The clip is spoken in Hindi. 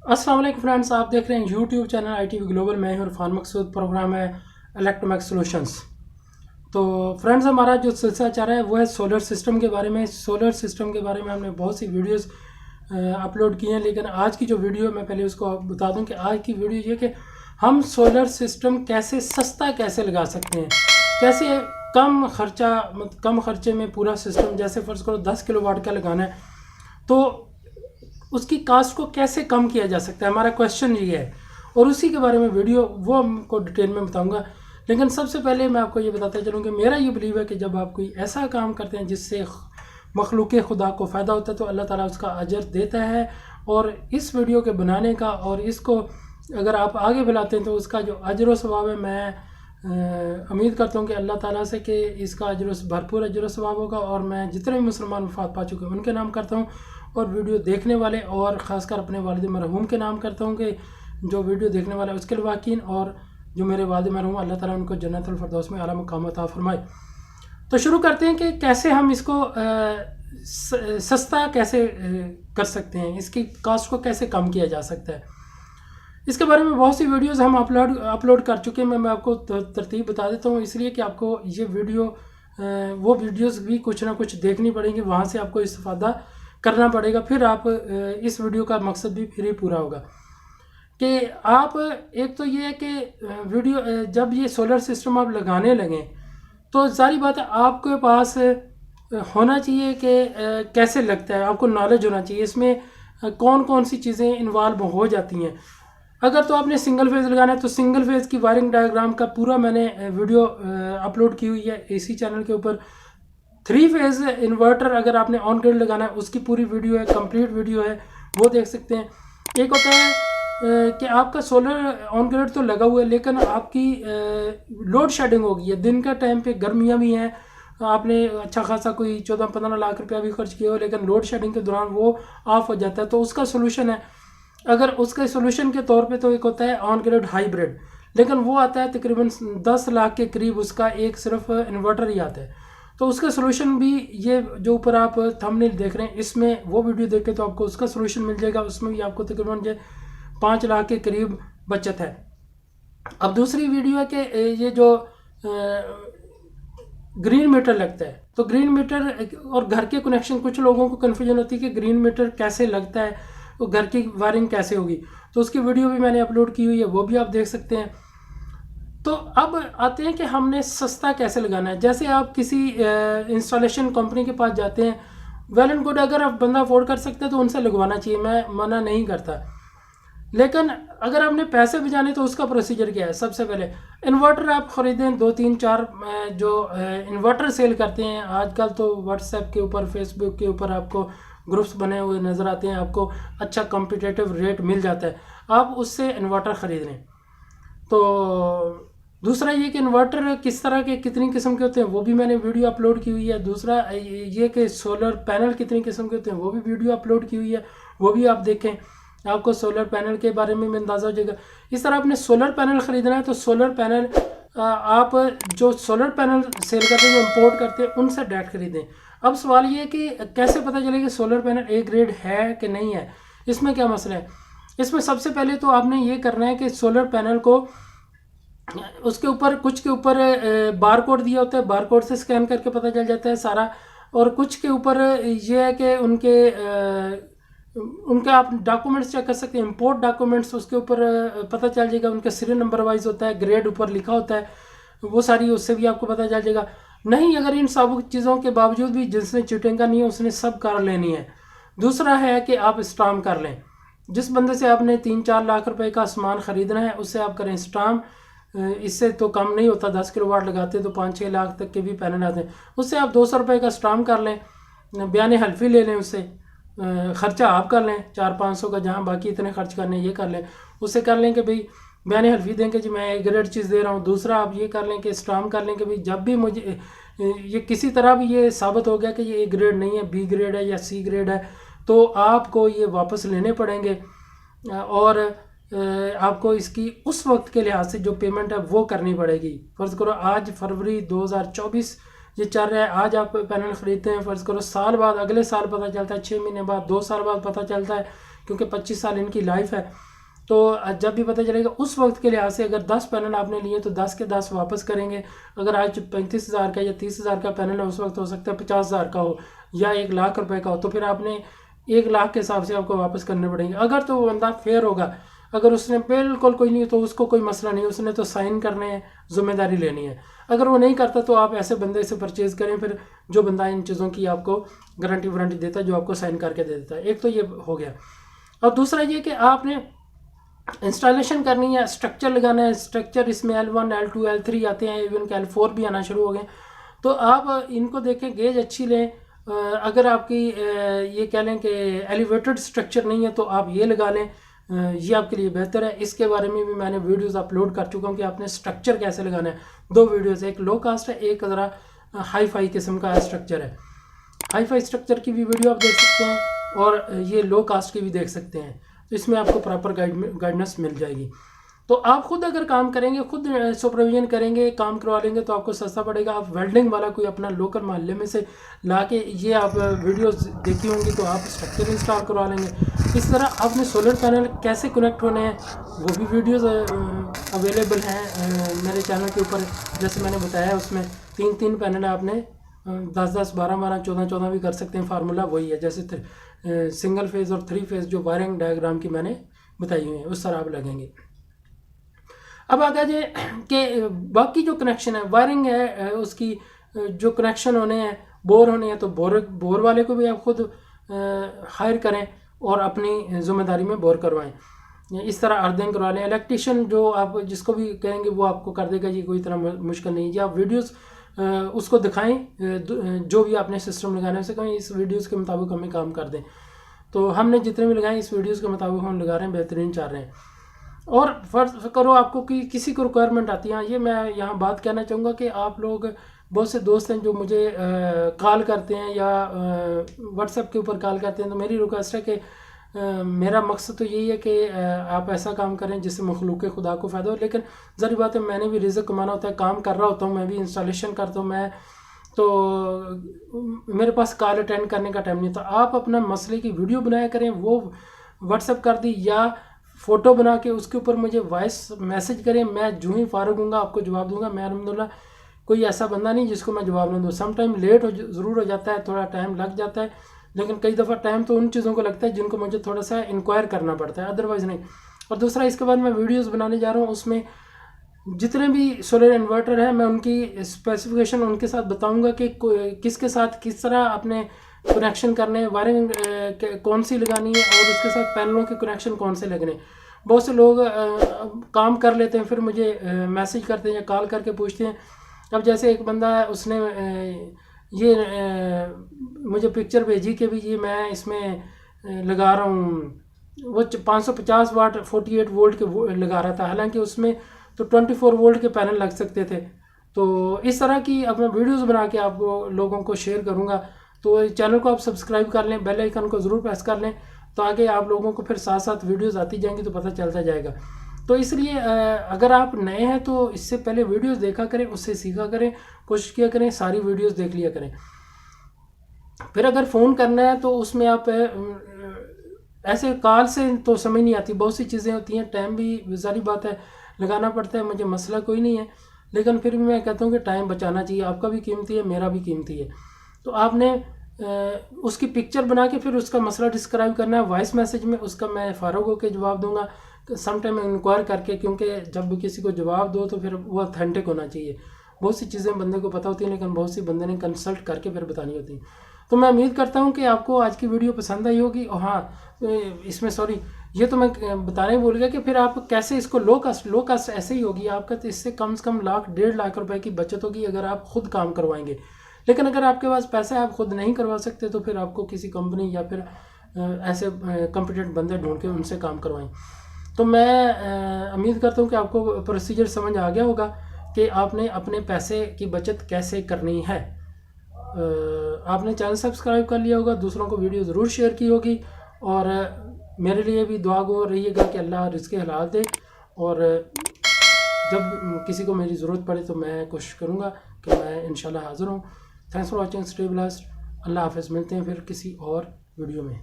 अस्सलाम वालेकुम फ्रेंड्स, आप देख रहे हैं यूट्यूब चैनल ITV ग्लोबल। मैं हूं इरफान मकसूद। प्रोग्राम है इलेक्ट्रोमैक्स सॉल्यूशंस। तो फ्रेंड्स, हमारा जो सिलसिला चल रहा है वो है सोलर सिस्टम के बारे में। सोलर सिस्टम के बारे में हमने बहुत सी वीडियोस अपलोड की हैं, लेकिन आज की जो वीडियो, मैं पहले उसको बता दूं कि आज की वीडियो ये कि हम सोलर सिस्टम कैसे सस्ता कैसे लगा सकते हैं, कैसे कम खर्चा कम खर्चे में पूरा सिस्टम, जैसे फर्ज करो 10 किलोवाट का लगाना है तो उसकी कास्ट को कैसे कम किया जा सकता है। हमारा क्वेश्चन ये है और उसी के बारे में वीडियो वो हमको डिटेल में बताऊंगा। लेकिन सबसे पहले मैं आपको ये बताता चलूँ कि मेरा ये बिलीव है कि जब आप कोई ऐसा काम करते हैं जिससे मखलूक खुदा को फ़ायदा होता है तो अल्लाह ताला उसका अजर देता है। और इस वीडियो के बनाने का और इसको अगर आप आगे फैलाते हैं तो उसका जो अजर व सवाब है, मैं उम्मीद करता हूँ कि अल्लाह ताला से कि इसका भरपूर अजर व सवाब होगा। और मैं जितने भी मुसलमान वफात पा चुके हैं उनके नाम करता हूँ, और वीडियो देखने वाले और ख़ासकर अपने वालिद मरहूम के नाम करता हूँ कि जो वीडियो देखने वाला है उसके वाकीन, और जो मेरे वालिद मरहूम अल्लाह ताला उनको जन्नतुल फिरदौस में आला मकाम अता फरमाए। तो शुरू करते हैं कि कैसे हम इसको सस्ता कैसे कर सकते हैं, इसकी कास्ट को कैसे कम किया जा सकता है। इसके बारे में बहुत सी वीडियोस हम अपलोड कर चुके हैं। मैं आपको तरतीब बता देता हूँ, इसलिए कि आपको ये वीडियो वो वीडियोस भी कुछ ना कुछ देखनी पड़ेंगी, वहाँ से आपको इस्तेफादा करना पड़ेगा। फिर आप इस वीडियो का मकसद भी फिर ही पूरा होगा कि आप, एक तो ये है कि वीडियो जब ये सोलर सिस्टम आप लगाने लगें तो सारी बात है आपके पास होना चाहिए कि कैसे लगता है, आपको नॉलेज होना चाहिए इसमें कौन कौन सी चीज़ें इन्वॉल्व हो जाती हैं। अगर तो आपने सिंगल फेज़ लगाना है तो सिंगल फेज़ की वायरिंग डायग्राम का पूरा मैंने वीडियो अपलोड की हुई है इसी चैनल के ऊपर। 3 फेज़ इन्वर्टर अगर आपने ऑन ग्रिड लगाना है उसकी पूरी वीडियो है, कंप्लीट वीडियो है, वो देख सकते हैं। एक होता है कि आपका सोलर ऑन ग्रिड तो लगा हुआ है लेकिन आपकी लोड शेडिंग हो गई है, दिन का टाइम पे गर्मियाँ भी हैं, आपने अच्छा खासा कोई 14-15 लाख रुपया भी खर्च किया हो, लेकिन लोड शेडिंग के दौरान वो ऑफ हो जाता है। तो उसका सोल्यूशन है, अगर उसके सोल्यूशन के तौर पे तो एक होता है ऑन ग्रिड हाइब्रिड, लेकिन वो आता है तकरीबन 10 लाख के करीब, उसका एक सिर्फ इन्वर्टर ही आता है। तो उसका सोल्यूशन भी ये जो ऊपर आप थंबनेल देख रहे हैं इसमें वो वीडियो देखें तो आपको उसका सोल्यूशन मिल जाएगा। उसमें भी आपको तकरीबन 5 लाख के करीब बचत है। अब दूसरी वीडियो है कि ये जो ग्रीन मीटर लगता है, तो ग्रीन मीटर और घर के कनेक्शन, कुछ लोगों को कन्फ्यूजन होती है कि ग्रीन मीटर कैसे लगता है, तो घर की वायरिंग कैसे होगी, तो उसकी वीडियो भी मैंने अपलोड की हुई है, वो भी आप देख सकते हैं। तो अब आते हैं कि हमने सस्ता कैसे लगाना है। जैसे आप किसी इंस्टॉलेशन कंपनी के पास जाते हैं, वेल एंड गुड, अगर आप बंदा अफोर्ड कर सकते हैं तो उनसे लगवाना चाहिए, मैं मना नहीं करता। लेकिन अगर आपने पैसे बचाने तो उसका प्रोसीजर क्या है। सबसे पहले इन्वर्टर आप ख़रीदें, 2-3-4 जो इन्वर्टर सेल करते हैं आजकल, तो व्हाट्सएप के ऊपर, फेसबुक के ऊपर आपको ग्रुप्स बने हुए नज़र आते हैं, आपको अच्छा कॉम्पिटिटिव रेट मिल जाता है, आप उससे इन्वर्टर ख़रीद लें। तो दूसरा ये कि इन्वर्टर किस तरह के, कितनी किस्म के होते हैं, वो भी मैंने वीडियो अपलोड की हुई है। दूसरा ये कि सोलर पैनल कितनी किस्म के होते हैं, वो भी वीडियो अपलोड की हुई है, वो भी आप देखें, आपको सोलर पैनल के बारे में अंदाज़ा हो जाएगा। इस तरह आपने सोलर पैनल ख़रीदना है तो सोलर पैनल आप जो सोलर पैनल सेल करते हैं, जो इम्पोर्ट करते हैं, उनसे डायरेक्ट खरीदें। अब सवाल ये है कि कैसे पता चले कि सोलर पैनल ए ग्रेड है कि नहीं है। इसमें क्या मसला है, इसमें सबसे पहले तो आपने ये करना है कि सोलर पैनल को, उसके ऊपर, कुछ के ऊपर बार कोड दिया होता है, बार कोड से स्कैन करके पता चल जाता है सारा। और कुछ के ऊपर ये है कि उनके आप डॉक्यूमेंट्स चेक कर सकते हैं, इंपोर्ट डॉक्यूमेंट्स, उसके ऊपर पता चल जाएगा, उनका सीरियल नंबर वाइज होता है, ग्रेड ऊपर लिखा होता है, वो सारी, उससे भी आपको पता चल जाएगा। नहीं, अगर इन सब चीज़ों के बावजूद भी जिसने चीटिंग करनी है उसने सब कर लेनी है। दूसरा है कि आप स्टाम्प कर लें, जिस बंदे से आपने 3-4 लाख रुपए का सामान ख़रीदना है उससे आप करें स्टाम्प। इससे तो कम नहीं होता, 10 किलोवाट लगाते तो 5-6 लाख तक के भी पैनल आते हैं। उससे आप 200 रुपये का स्टाम्प कर लें, बयान हल्फी ले लें, उससे ख़र्चा आप कर लें 400-500 का, जहाँ बाकी इतने खर्च करने ये कर लें। उससे कर लें कि भाई बयान हल्फी दें कि जी मैं एक ग्रेड चीज़ दे रहा हूँ। दूसरा आप ये कर लें कि स्टाम्प कर लें कि भाई जब भी मुझे ये किसी तरह भी ये साबित हो गया कि ये ए ग्रेड नहीं है, बी ग्रेड है या सी ग्रेड है, तो आपको ये वापस लेने पड़ेंगे। और आपको इसकी उस वक्त के लिहाज से जो पेमेंट है वो करनी पड़ेगी। फ़र्ज़ करो आज फरवरी 2024 ये चल रहा है, आज आप पैनल ख़रीदते हैं, फ़र्ज़ करो साल बाद, अगले साल पता चलता है, 6 महीने बाद, 2 साल बाद पता चलता है क्योंकि 25 साल इनकी लाइफ है। तो जब भी पता चलेगा उस वक्त के लिहाज से अगर 10 पैनल आपने लिए तो 10 के 10 वापस करेंगे। अगर आज 35,000 का या 30,000 का पैनल है, उस वक्त हो सकता है 50,000 का हो या 1,00,000 रुपए का हो, तो फिर आपने 1,00,000 के हिसाब से आपको वापस करने पड़ेंगे। अगर तो वो बंदा फेयर होगा, अगर उसने बिल्कुल कोई नहीं तो उसको कोई मसला नहीं, उसने तो साइन करने हैं, जिम्मेदारी लेनी है। अगर वो नहीं करता तो आप ऐसे बंदे से परचेज़ करें फिर जो बंदा इन चीज़ों की आपको गारंटी वारंटी देता है, जो आपको साइन करके दे देता है। एक तो ये हो गया। और दूसरा ये कि आपने इंस्टॉलेशन करनी है, स्ट्रक्चर लगाना है। स्ट्रक्चर इसमें L1 L2 L3 आते हैं, इवन के L4 भी आना शुरू हो गए। तो आप इनको देखें, गेज अच्छी लें। अगर आपकी ये कह लें कि एलिवेटेड स्ट्रक्चर नहीं है तो आप ये लगा लें, ये आपके लिए बेहतर है। इसके बारे में भी मैंने वीडियोस अपलोड कर चुका हूँ कि आपने स्ट्रक्चर कैसे लगाना है। 2 वीडियोस, एक लो कास्ट है, एक ज़रा हाई फाई किस्म का स्ट्रक्चर है। हाई फाई स्ट्रक्चर की भी वीडियो आप देख सकते हैं और ये लो कास्ट की भी देख सकते हैं। तो इसमें आपको प्रॉपर गाइडेंस मिल जाएगी। तो आप खुद अगर काम करेंगे, खुद सुपरविजन करेंगे, काम करवा लेंगे तो आपको सस्ता पड़ेगा। आप वेल्डिंग वाला कोई अपना लोकल मोहल्ले में से ला के ये आप वीडियोस देखी होंगी तो आप स्ट्रक्चर इंस्टॉल करवा लेंगे। इस तरह आपने सोलर पैनल कैसे कनेक्ट होने हैं वो भी वीडियोस अवेलेबल हैं मेरे चैनल के ऊपर। जैसे मैंने बताया उसमें 3 पैनल है, आपने 10-10, 12-12, 14-14 भी कर सकते हैं। फार्मूला वही है, जैसे सिंगल फेज़ और 3 फेज़ जो वायरिंग डायग्राम की मैंने बताई हुई है उस तरह आप लगेंगे। अब आगे जाए कि बाकी जो कनेक्शन है, वायरिंग है, उसकी जो कनेक्शन होने हैं, बोर होने हैं, तो बोर वाले को भी आप खुद हायर करें और अपनी ज़िम्मेदारी में बोर करवाएं। इस तरह अर्थिंग करवा लें। इलेक्ट्रिशियन जो आप जिसको भी कहेंगे वो आपको कर देगा, ये कोई इतना मुश्किल नहीं है। या आप वीडियोस उसको दिखाएं, जो भी आपने सिस्टम लगाना है उसे कहें इस वीडियोस के मुताबिक हमें काम कर दें। तो हमने जितने भी लगाए इस वीडियोस के मुताबिक हम लगा रहे हैं, बेहतरीन चाह रहे हैं। और फर्ज करो आपको कि किसी को रिक्वायरमेंट आती है, ये मैं यहाँ बात कहना चाहूँगा कि आप लोग, बहुत से दोस्त हैं जो मुझे कॉल करते हैं या व्हाट्सएप के ऊपर कॉल करते हैं। तो मेरी रिक्वेस्ट है कि मेरा मकसद तो यही है कि आप ऐसा काम करें जिससे मखलूक खुदा को फ़ायदा हो। लेकिन ज़ाहिर बात है मैंने भी रिज़्क कमाना होता है, काम कर रहा होता हूँ, मैं भी इंस्टॉलेशन करता हूँ, मैं तो मेरे पास कॉल अटेंड करने का टाइम नहीं था। आप अपना मसले की वीडियो बनाया करें, वो व्हाट्सएप कर दी या फ़ोटो बना के उसके ऊपर मुझे वॉइस मैसेज करें। मैं जो ही फारग हूँगा आपको जवाब दूँगा। मैं अल्हम्दुलिल्लाह कोई ऐसा बंदा नहीं जिसको मैं जवाब ना दूँ। सम टाइम लेट ज़रूर हो जाता है, थोड़ा टाइम लग जाता है, लेकिन कई दफ़ा टाइम तो उन चीज़ों को लगता है जिनको मुझे थोड़ा सा इंक्वायर करना पड़ता है, अदरवाइज़ नहीं। और दूसरा, इसके बाद मैं वीडियोस बनाने जा रहा हूँ, उसमें जितने भी सोलर इन्वर्टर है मैं उनकी स्पेसिफिकेशन उनके साथ बताऊँगा कि किसके साथ किस तरह अपने कनेक्शन करने, वायरिंग कौन सी लगानी है और उसके साथ पैनलों के कनेक्शन कौन से लगने। बहुत से लोग काम कर लेते हैं, फिर मुझे मैसेज करते हैं या कॉल करके पूछते हैं। अब जैसे एक बंदा है, उसने ये मुझे पिक्चर भेजी कि भी ये मैं इसमें लगा रहा हूँ, वो 550 वाट 48 वोल्ट के लगा रहा था, हालांकि उसमें तो 24 वोल्ट के पैनल लग सकते थे। तो इस तरह की अब मैं वीडियोस बना के आपको लोगों को शेयर करूँगा। तो चैनल को आप सब्सक्राइब कर लें, बेल आइकन को ज़रूर प्रेस कर लें, तो आगे आप लोगों को फिर साथ साथ वीडियोस आती जाएंगी तो पता चलता जाएगा। तो इसलिए अगर आप नए हैं तो इससे पहले वीडियोस देखा करें, उससे सीखा करें, कोशिश किया करें सारी वीडियोस देख लिया करें। फिर अगर फ़ोन करना है तो उसमें आप ऐसे कॉल से तो समझ नहीं आती, बहुत सी चीज़ें होती हैं, टाइम भी सारी बात है लगाना पड़ता है। मुझे मसला कोई नहीं है, लेकिन फिर भी मैं कहता हूँ कि टाइम बचाना चाहिए। आपका भी कीमती है, मेरा भी कीमती है। तो आपने उसकी पिक्चर बना के फिर उसका मसला डिस्क्राइब करना है वॉइस मैसेज में, उसका मैं फ़ारूक होकर जवाब दूंगा सम टाइम इंक्वायर करके, क्योंकि जब भी किसी को जवाब दो तो फिर वो ऑथेंटिक होना चाहिए। बहुत सी चीज़ें बंदे को पता होती हैं लेकिन बहुत सी बंदे ने कंसल्ट करके फिर बतानी होती हैं। तो मैं उम्मीद करता हूँ कि आपको आज की वीडियो पसंद आई होगी। और हाँ, इसमें सॉरी, ये तो मैं बताने भूल गया कि फिर आप कैसे इसको लो कास्ट ऐसे ही होगी आपका, तो इससे कम से कम 1.5 लाख रुपए की बचत होगी अगर आप खुद काम करवाएंगे। लेकिन अगर आपके पास पैसा है, आप खुद नहीं करवा सकते, तो फिर आपको किसी कंपनी या फिर ऐसे कॉम्पिटेंट बंदे ढूंढ के उनसे काम करवाएं। तो मैं उम्मीद करता हूँ कि आपको प्रोसीजर समझ आ गया होगा कि आपने अपने पैसे की बचत कैसे करनी है। आपने चैनल सब्सक्राइब कर लिया होगा, दूसरों को वीडियो ज़रूर शेयर की होगी, और मेरे लिए भी दुआ गो रहिएगा कि अल्लाह रिज़्क़ हलाल दे। और जब किसी को मेरी ज़रूरत पड़े तो मैं कोशिश करूँगा कि मैं इंशाल्लाह हाज़िर हूँ। Thanks for watching, stay blessed. Allah हाफ़िज़। मिलते हैं फिर किसी और वीडियो में।